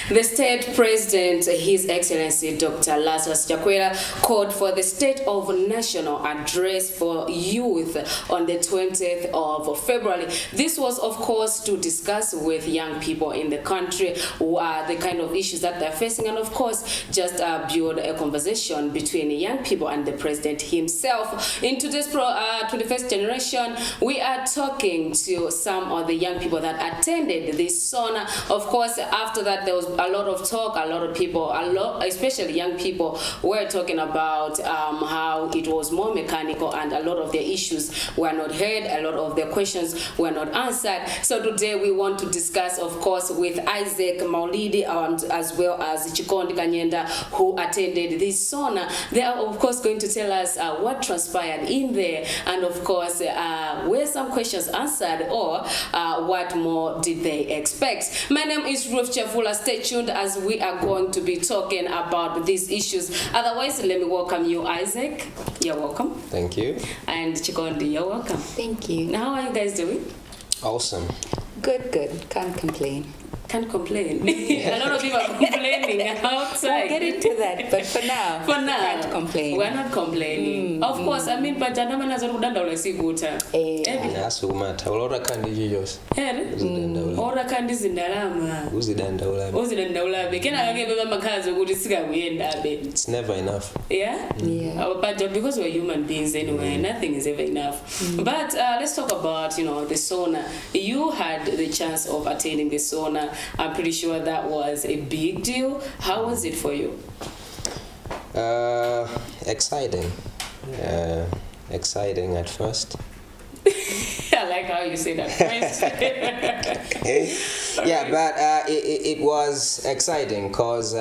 The state president, His Excellency Dr. Lazarus Chakwera, called for the State of National Address for Youth on the 20th of February. This was, of course, to discuss with young people in the country the kind of issues that they're facing, and, of course, just build a conversation between young people and the president himself. In today's 21st generation, we are talking to some of the young people that attended this Sona. Of course, after that, there was a lot of talk, a lot of people, especially young people, were talking about how it was more mechanical and a lot of their issues were not heard, a lot of their questions were not answered. So today we want to discuss, of course, with Isaac Maulidi as well as Chikondi Kanyenda, who attended this Sona. They are, of course, going to tell us what transpired in there, and, of course, were some questions answered, or what more did they expect. My name is Ruth Chafula. Stay tuned as we are going to be talking about these issues. Otherwise, let me welcome you, Isaac. You're welcome. Thank you. And Chikondi, you're welcome. Thank you. Now, how are you guys doing? Awesome. Good. Can't complain. Can't complain. A lot of people are complaining outside. We'll get into that, but for now, can't complain. We're not complaining. Of course, I mean, but I'm not going to say good. That's what matter. Ora kandi jijos. Ora kandi zindalama. Uzidanda Kena kage beba makazi ukuthi sikakuyendabe. It's never enough. Yeah? Yeah. But because we're human beings anyway, nothing is ever enough. But let's talk about, the Sona. You had the chance of attending the Sona. I'm pretty sure that was a big deal. How was it for you? Exciting. Exciting at first. I like how you say that first. Yeah, but it was exciting because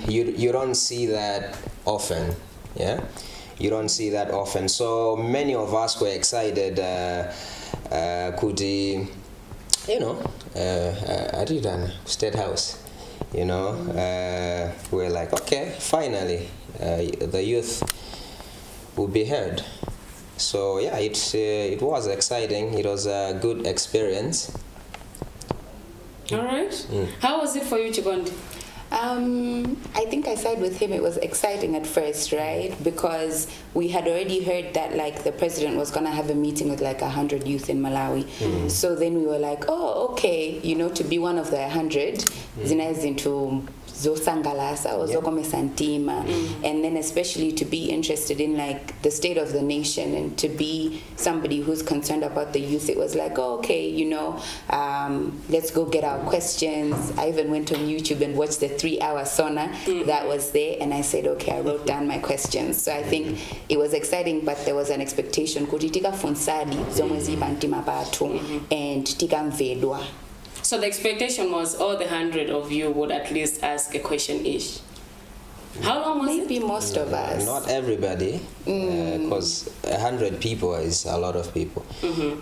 you don't see that often. Yeah, you don't see that often. So many of us were excited. Aridan State House, we're like, okay, finally, the youth will be heard. So yeah, it was exciting. It was a good experience. All right. How was it for you, Chikondi? I think I side with him. It was exciting at first, right? Because we had already heard that the president was gonna have a meeting with 100 youth in Malawi. So then we were like, oh, okay, to be one of the 100, zinazi into zosangalasa or zokomesantima, and then especially to be interested in the state of the nation and to be somebody who's concerned about the youth. It was like, oh, okay, let's go get our questions. I even went on YouTube and watched the 3-hour Sona that was there, and I said, okay, I wrote down my questions. So I think it was exciting, but there was an expectation kuti tika funsadi zomwe zibantima bathu and tika mvedwa. So the expectation was all the 100 of you would at least ask a question each. How long was it? Maybe most of us. Not everybody, because 100 people is a lot of people.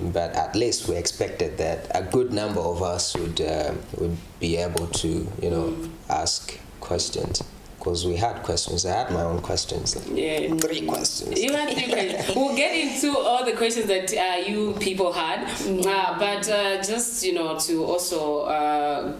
But at least we expected that a good number of us would be able to, ask questions. Because we had questions. I had my own questions. 3 questions. You had 3 questions. We'll get into all the questions that you people had. But just, to also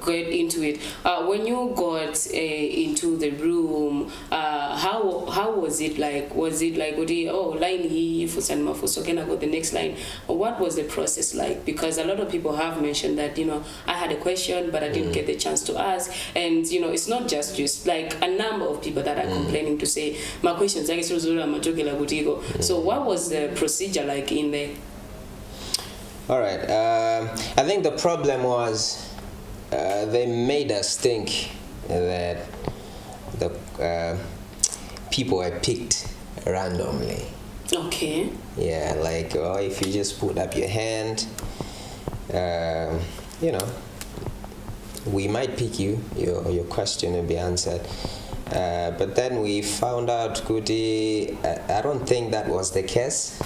get into it. When you got into the room, how was it like? Was it like, line here, so can I go the next line? What was the process like? Because a lot of people have mentioned that, I had a question, but I didn't get the chance to ask. And, it's not just like a number of people that are complaining to say my questions. So what was the procedure like in there? All right. I think the problem was they made us think that the people were picked randomly. Okay. Yeah, if you just put up your hand, we might pick you, your question will be answered. But then we found out, I don't think that was the case.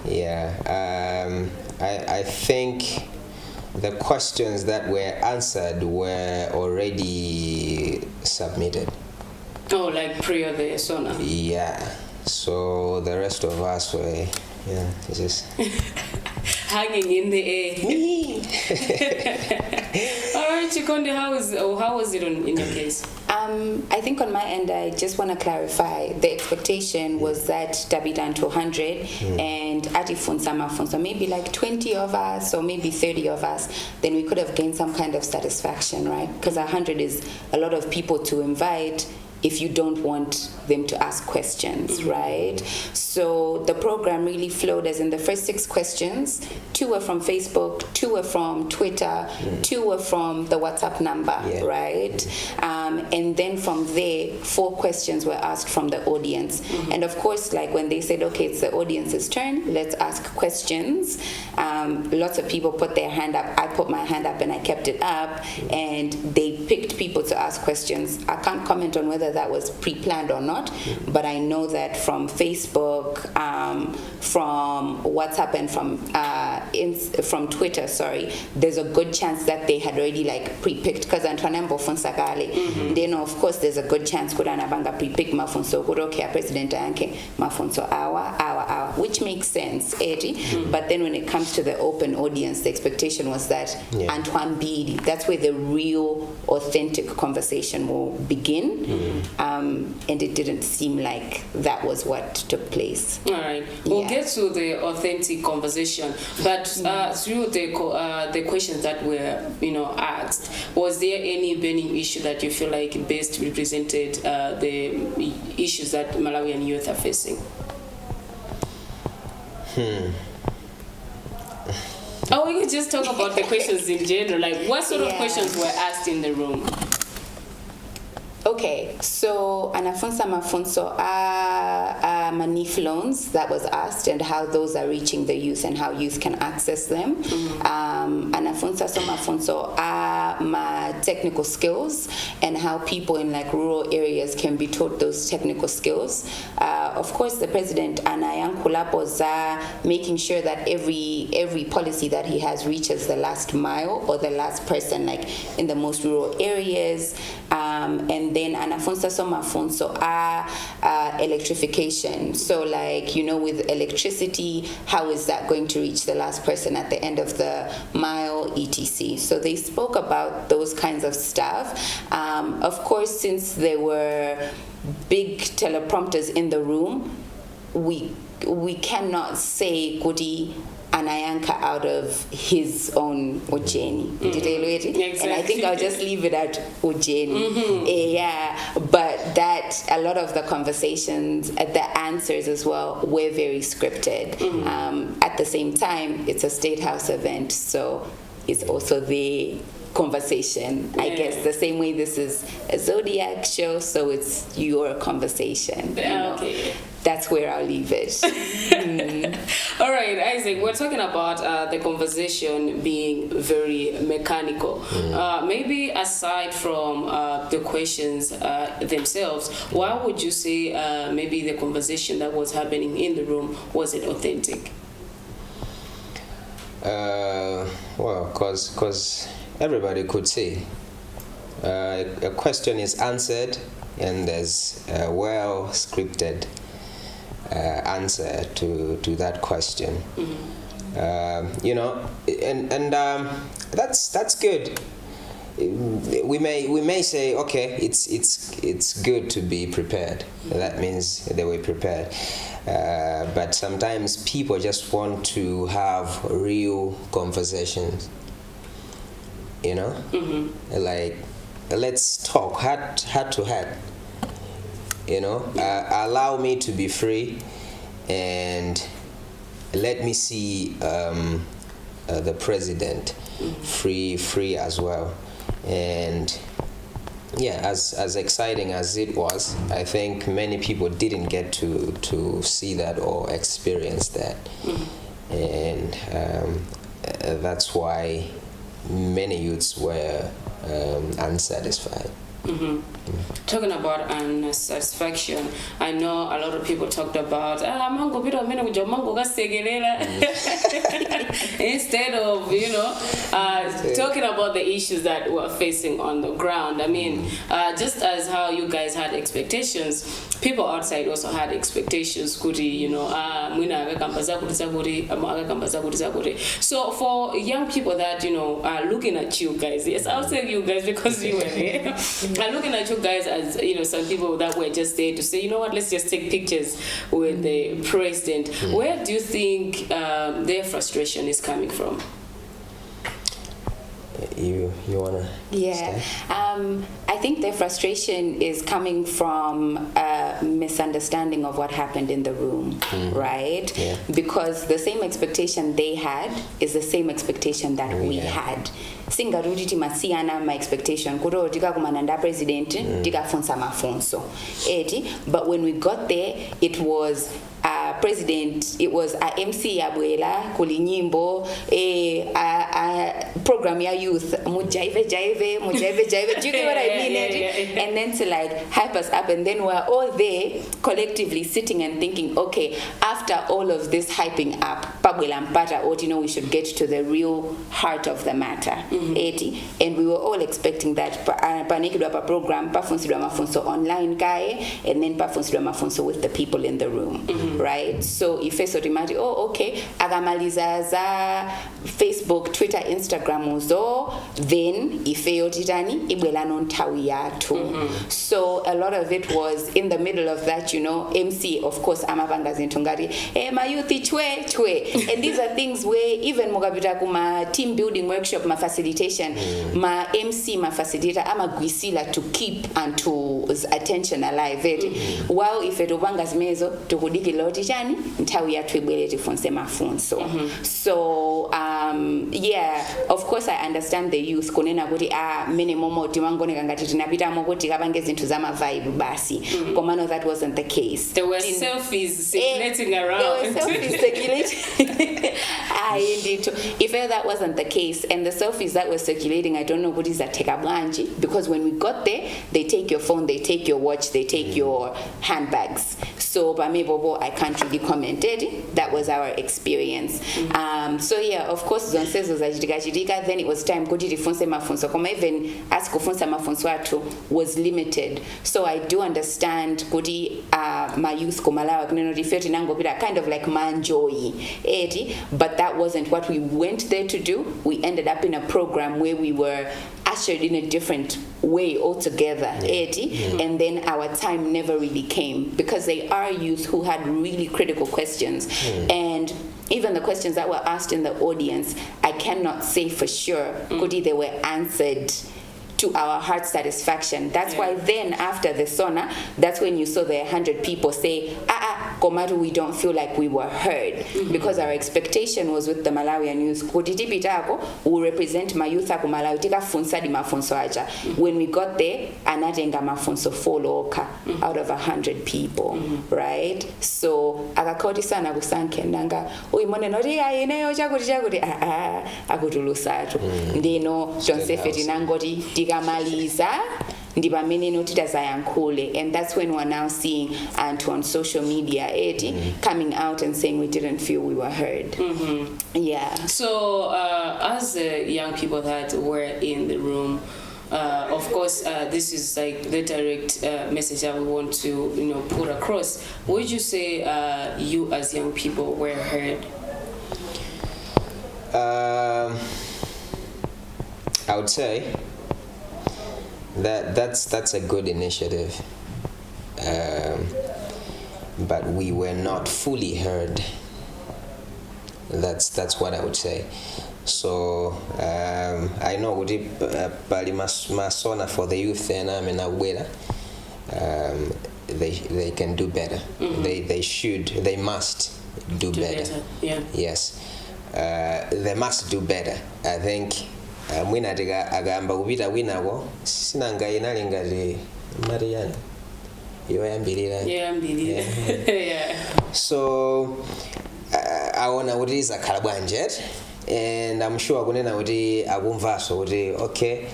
Yeah, I think the questions that were answered were already submitted. Oh, like prior the Sona? Yeah, so the rest of us were, just... hanging in the air. All right, Chikondi, how was it in your case? I think on my end, I just want to clarify. The expectation was that be done to 100, and Atifunsa, maybe like 20 of us or maybe 30 of us, then we could have gained some kind of satisfaction, right? Because 100 is a lot of people to invite if you don't want them to ask questions, right? So the program really flowed as in the first 6 questions, 2 were from Facebook, 2 were from Twitter, 2 were from the WhatsApp number, right? And then from there, 4 questions were asked from the audience. And of course, like when they said, okay, it's the audience's turn, let's ask questions. Lots of people put their hand up. I put my hand up and I kept it up, and they picked people to ask questions. I can't comment on whether that was pre-planned or not, but I know that from Facebook, from WhatsApp, and from Twitter, there's a good chance that they had already like pre-picked, because Antoinembo Fonsakale, then of course there's a good chance Kurana Banga pre-pick Mafonso Kuroke President Anke Mafonso Awa, which makes sense, but then when it comes to the open audience, the expectation was that Antoine Bidi, that's where the real authentic conversation will begin. And it didn't seem like that was what took place. All right, we'll get to the authentic conversation, but through the questions that were asked, was there any burning issue that you feel like best represented the issues that Malawian youth are facing? Or we could just talk about the questions in general, like what sort of questions were asked in the room? Okay, so Anafunsa Mafunso Manif loans that was asked, and how those are reaching the youth and how youth can access them. Anafunsa Mafunso ma technical skills, and how people in like rural areas can be taught those technical skills. Of course, the president Anayankulapo's making sure that every policy that he has reaches the last mile or the last person, like in the most rural areas. And then Anafunsa Somafunso electrification. So like, with electricity, how is that going to reach the last person at the end of the mile, etc. So they spoke about those kinds of stuff. Of course, since there were big teleprompters in the room, we cannot say Kudi Anayanka out of his own Ujeni. Exactly. And I think I'll just leave it at Ujeni. But that a lot of the conversations, the answers as well, were very scripted. At the same time, it's a State House event, so it's also the conversation. I guess the same way this is a Zodiac show, so it's your conversation. Okay. That's where I'll leave it. All right, Isaac, we're talking about the conversation being very mechanical. Maybe aside from the questions themselves, why would you say maybe the conversation that was happening in the room, was it authentic? Well, because everybody could see. A question is answered, and there's a well-scripted answer to that question. That's good. We may say, okay, it's good to be prepared. That means they were prepared. But sometimes people just want to have real conversations. Like, let's talk heart to heart. Allow me to be free, and let me see the president free as well. And as exciting as it was, I think many people didn't get to see that or experience that. And that's why many youths were unsatisfied. Talking about unsatisfaction, I know a lot of people talked about instead of talking about the issues that we're facing on the ground. I mean, just as how you guys had expectations, people outside also had expectations. So for young people that are looking at you guys, yes, I'll say you guys because you were there, are looking at you guys as some people that were just there to say, what, let's just take pictures with the president. Where do you think their frustration is coming from? You wanna start? I think their frustration is coming from a misunderstanding of what happened in the room, right? Yeah. Because the same expectation they had is the same expectation that we had. Singarudi timasiana my expectation kuro tika kumananda president tika funsa mafunso but when we got there it was president, it was a MC Abuela, Kulinyimbo, a program ya youth, mujaive, do you get what I mean? And then to like hype us up, and then we're all there collectively sitting and thinking, okay, after all of this hyping up, we should get to the real heart of the matter. And we were all expecting that program, online and then with the people in the room. Right? So if I sort of imagine, okay, agamaliza za Facebook, Twitter, Instagram uzo, then if yotitani ibwela nontawi yatu. So a lot of it was in the middle of that, MC, of course, amavanga zintungari, mayuthi chwe. And these are things where even mugabita kuma team building workshop, ma facilitation, ma MC, ma facilitator, ama guisila to keep and to attention alive. While if etubangas mezo, tukudiki loti chani, ntawi ya tuibweleti fonse mafunso. So, of course I understand the youth, kunena kuti, mene momo tiwangone kangati tinapita mokuti kabange zintu zama vibe basi. Komano that wasn't the case. There were selfies circulating around. There were selfies circulating. Indeed. If that wasn't the case, and the selfies that were circulating, I don't know what is that tekabwanji, because when we got there, they take your phone, they take your watch, they take your handbags. So I can't really comment it. That was our experience. So yeah, of course, Zikachitika, then it was time kuti fonse mafunso. Koma even ask kufunsa mafunso atu was limited. So I do understand kuti my youth kumalawa kuneno rifeti nango pita kind of like manjoyi. But that wasn't what we went there to do. We ended up in a program where we were ushered in a different way altogether, and then our time never really came because they are youth who had really critical questions, and even the questions that were asked in the audience, I cannot say for sure Kudi they were answered to our heart satisfaction. That's why then after the Sona, that's when you saw the 100 people say, Komaru, we don't feel like we were heard, because our expectation was with the Malawian youth, will represent my youth ako Malawi, tika funsa di mafunso aja. When we got there, anajenga mafunso follow out of 100 people, right? So akakoti sana kusanke nanga, uimone nori ayeneyo chakuri akutulusatu. Ndino Jonsefeti nangoti tikamaliza. And that's when we're now seeing on social media coming out and saying we didn't feel we were heard. Yeah. So as young people that were in the room, of course, this is like the direct message that we want to put across. Would you say you as young people were heard? I would say that's a good initiative, but we were not fully heard. That's what I would say. So I know kuti pali masona for the youth and they can do better. They must do better. Yeah. Yes, they must do better. I think. Mwina agamba ubita winago sinanga inalingati Mariana yoyambirira. Yeah. So aona kuti izakhala bwanje, and I'm sure kunena kuti akumvaso kuti okay,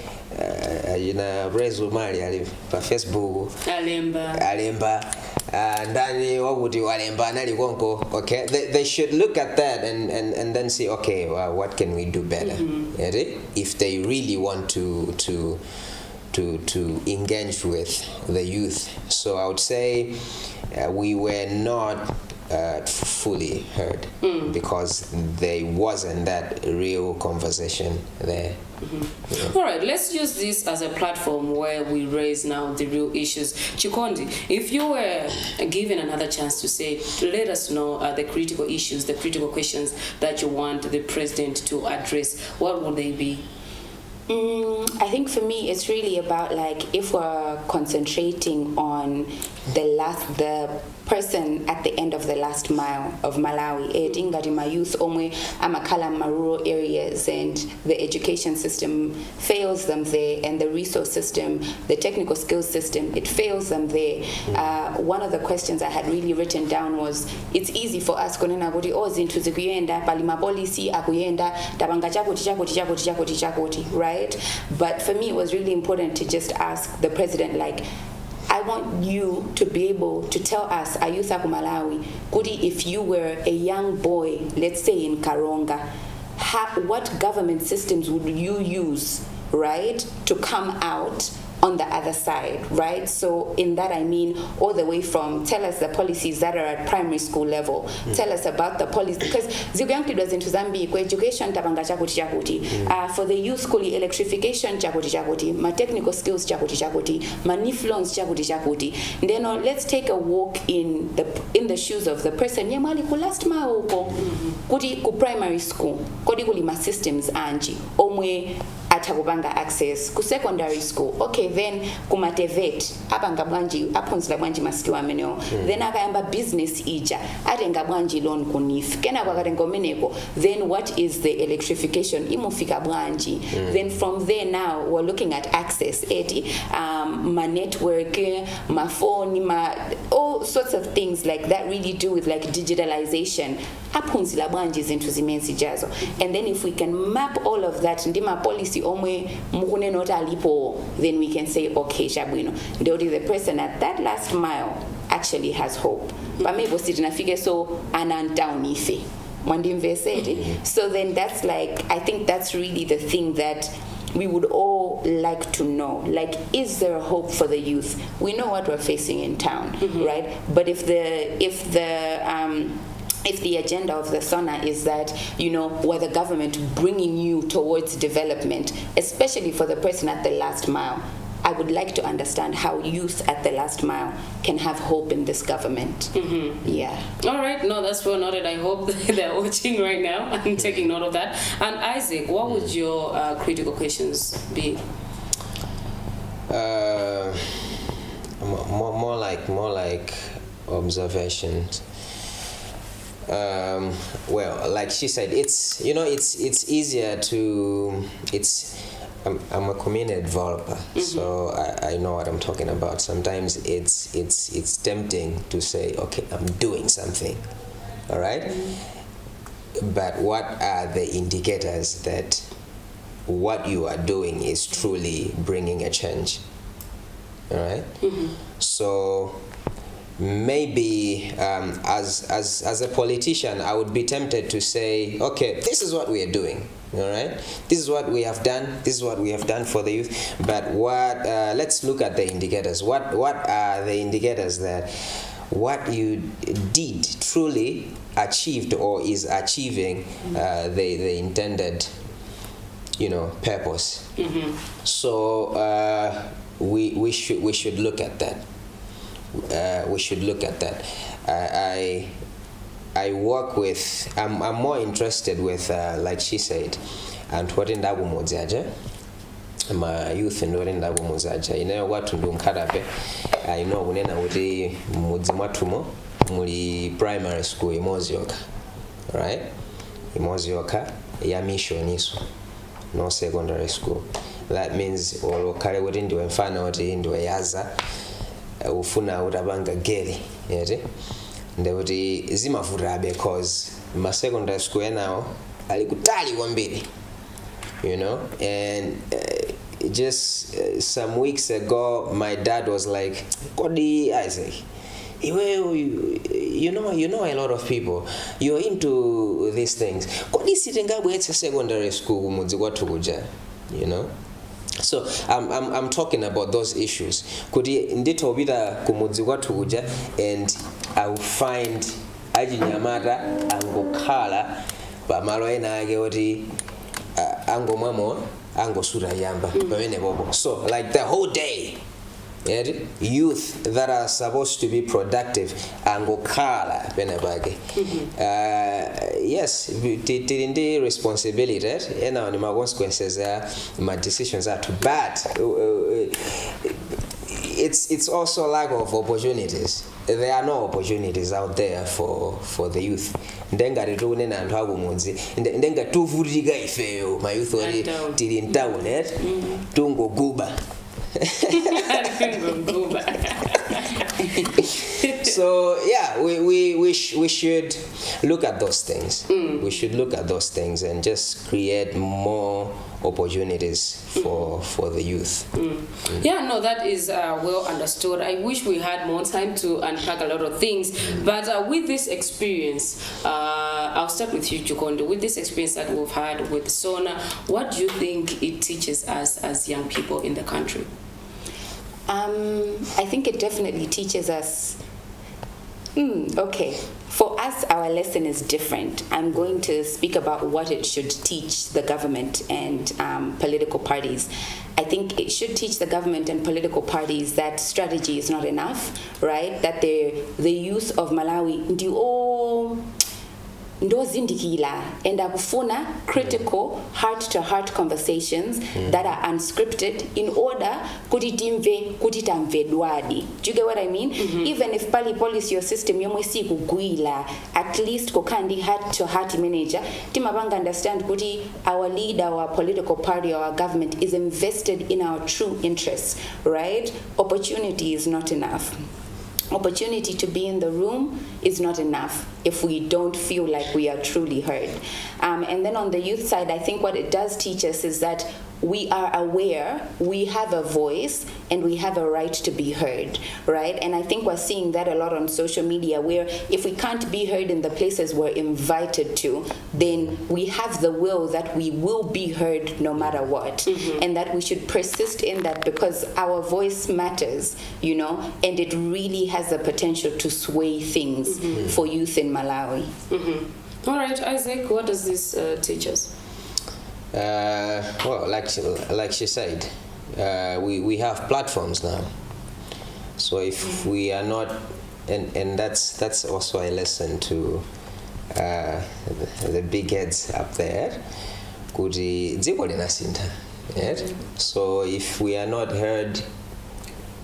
Rezu Mali ali pa Facebook alemba ndani wakuti walemba nali konko. Okay, they should look at that and then see, okay, well, what can we do better? If they really want to to engage with the youth. So I would say we were not fully heard because there wasn't that real conversation there. All right, let's use this as a platform where we raise now the real issues. Chikondi, if you were given another chance to say, let us know the critical issues, the critical questions that you want the president to address, what would they be? I think for me it's really about like if we're concentrating on the person at the end of the last mile of Malawi, my youth omwe amakhala rural areas and the education system fails them there, and the resource system, the technical skills system, it fails them there. One of the questions I had really written down was, it's easy for us kunena kuti zinto zikuyenda pali mapolisi akuyenda tabanga chakoti, right? But for me it was really important to just ask the president, like, I want you to be able to tell us, Ayutha Malawi, Kudi, if you were a young boy, let's say in Karonga, what government systems would you use, right, to come out on the other side, right? So in that I mean all the way from tell us the policies that are at primary school level, tell us about the policies, because Zikachitika does into Zambia, education tabanga chakuti, for the youth school electrification chakuti, my technical skills chakuti, my NIF loans chakuti. Then let's take a walk in the shoes of the person yemali ku last mile kuti ku primary school, kodi kulima systems anji omwe atakubanga access ku secondary school. Okay, then kumatevet apanga bwanji aphunzira bwanji maskiwa amenewo, then akayamba business ija atenga bwanji loan kunif kena kwakatenga umeneko, then what is the electrification imufika bwanji. Then from there now we're looking at access my network, my phone, all sorts of things like that really do with like digitalization aphunzira bwanji zinto zimensi jazo. And then if we can map all of that ndima policy omwe mukune not alipo, then we can say okay shabwino ndoti the person at that last mile actually has hope. Pamebo sitina figure so anantown ife mwandimvesedi. So then that's like, I think that's really the thing that we would all like to know, like, is there a hope for the youth? We know what we're facing in town, right? But if the agenda of the Sona is that, where the government bringing you towards development, especially for the person at the last mile, I would like to understand how youth at the last mile can have hope in this government. Yeah. All right. No, that's well noted. I hope they're watching right now and taking note of that. And Isaac, what would your critical questions be? More like observations. Well, like she said, it's easier to I'm a community developer, so I know what I'm talking about. Sometimes it's tempting to say, okay, I'm doing something, all right? But what are the indicators that what you are doing is truly bringing a change, all right? So maybe as a politician, I would be tempted to say, okay, this is what we are doing. All right, this is what we have done. This is what we have done for the youth. But what? Let's look at the indicators. What are the indicators that what you did truly achieved or is achieving the intended, purpose? So we should look at that. We should look at that. I work with, I'm more interested with, like she said, and what in Dabu Mozaja, my youth and what in Dabu Mozaja. You know what to do in Kadape. I know when I would Muzimatumo, Muli primary school, Imozioka, right? Imozioka, Yamisho Niso, no secondary school. That means, or carry what into a fan or into a yaza, Ufuna Utabanga Geli, they would zimafura because my secondary school now alikutali wambili, and just some weeks ago my dad was like, Kodi Isaac, you know a lot of people, you're into these things. Kodi sitting up with a secondary school, So I'm talking about those issues. Kuti ndito bita kumudzi kwathu kuja and I will find ajinyamata angokhala pamalo ena ake oti angomwamo angosura yamba pamene popo. So like the whole day, youth that are supposed to be productive angokhala penapake. Yes, the responsibility and the consequences my decisions are too bad. It's also lack of opportunities. There are no opportunities out there for the youth. Ndenga ritune na anthu akumunzi ndenga tuvutika ifeyo my youth ori tili in town tungoguba. So yeah, we should look at those things. We should look at those things and just create more opportunities for the youth. Yeah, no, that is well understood. I wish we had more time to unpack a lot of things, but with this experience, I'll start with you, Chukondo. With this experience that we've had with Sona, what do you think it teaches us as young people in the country? I think it definitely teaches us. Okay. For us, our lesson is different. I'm going to speak about what it should teach the government and political parties. I think it should teach the government and political parties that strategy is not enough, right? That the youth of Malawi ndozindikila and akufuna critical heart-to-heart conversations that are unscripted in order kuti tamvedwadi. Do you get what I mean? Even if pali policy or system yomwe si kugwila, at least kokandi heart-to-heart manager timabanga understand kuti our leader, our political party, our government is invested in our true interests, right? Opportunity is not enough. Opportunity to be in the room is not enough if we don't feel like we are truly heard. And then on the youth side, I think what it does teach us is that we are aware, we have a voice, and we have a right to be heard, right? And I think we're seeing that a lot on social media, where if we can't be heard in the places we're invited to, then we have the will that we will be heard no matter what, and that we should persist in that because our voice matters, and it really has the potential to sway things for youth in Malawi. All right, Isaac, what does this teach us? Well, like she said, we have platforms now. So if we are not, and that's also a lesson to the big heads up there. So if we are not heard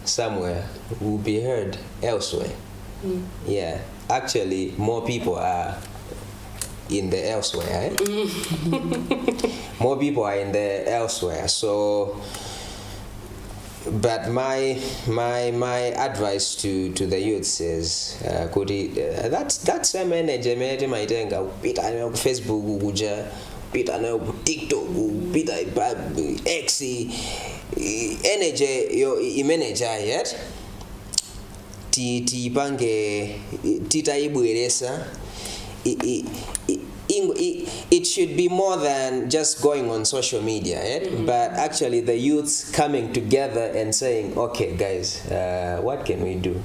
somewhere, we'll be heard elsewhere. Yeah, actually, more people are in the elsewhere. More people are in the elsewhere. So, but my advice to the youths is that's a manager might Facebook kuja pita na TikTok pita X energy yo manager yet ti bange tita ibweresa. It should be more than just going on social media, but actually the youths coming together and saying, okay guys, what can we do?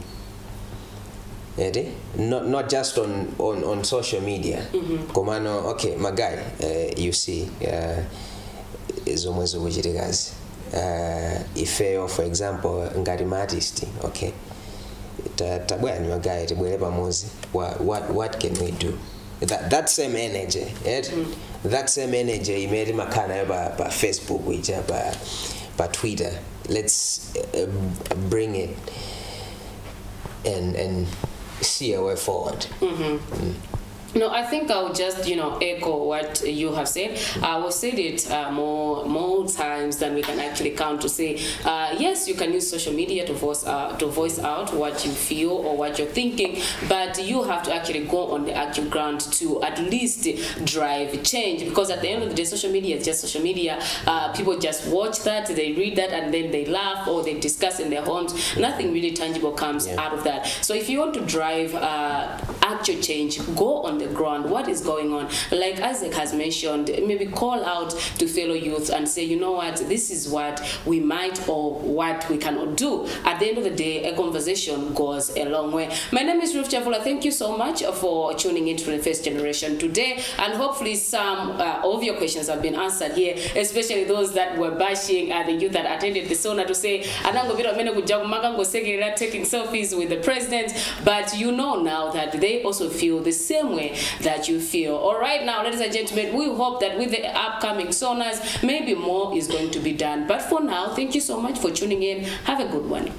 Not just on social media. Komano, okay, my guy, you see, zomwezo kuchitikazi. Ifeyo, for example, ngati artist, okay. Tabwera ni guy, tibwere pamozi. What can we do? That same energy, that same energy imeli makana by Facebook, which by Twitter. Let's bring it and see a way forward. No, I think I'll just, echo what you have said. I will say it more times than we can actually count to say, yes, you can use social media to voice out what you feel or what you're thinking, but you have to actually go on the actual ground to at least drive change, because at the end of the day, social media is just social media. People just watch that, they read that, and then they laugh or they discuss in their homes. Nothing really tangible comes out of that. So if you want to drive actual change, go on on the ground, what is going on. Like Isaac has mentioned, maybe call out to fellow youth and say, you know what, this is what we might or what we cannot do. At the end of the day, a conversation goes a long way. My name is Ruth Chavula. Thank you so much for tuning into the First Generation today, and hopefully some of your questions have been answered here, especially those that were bashing the youth that attended the Sona to say taking selfies with the president, but you know now that they also feel the same way that you feel. All right, now, ladies and gentlemen, we hope that with the upcoming Sonas, maybe more is going to be done. But for now, thank you so much for tuning in. Have a good one.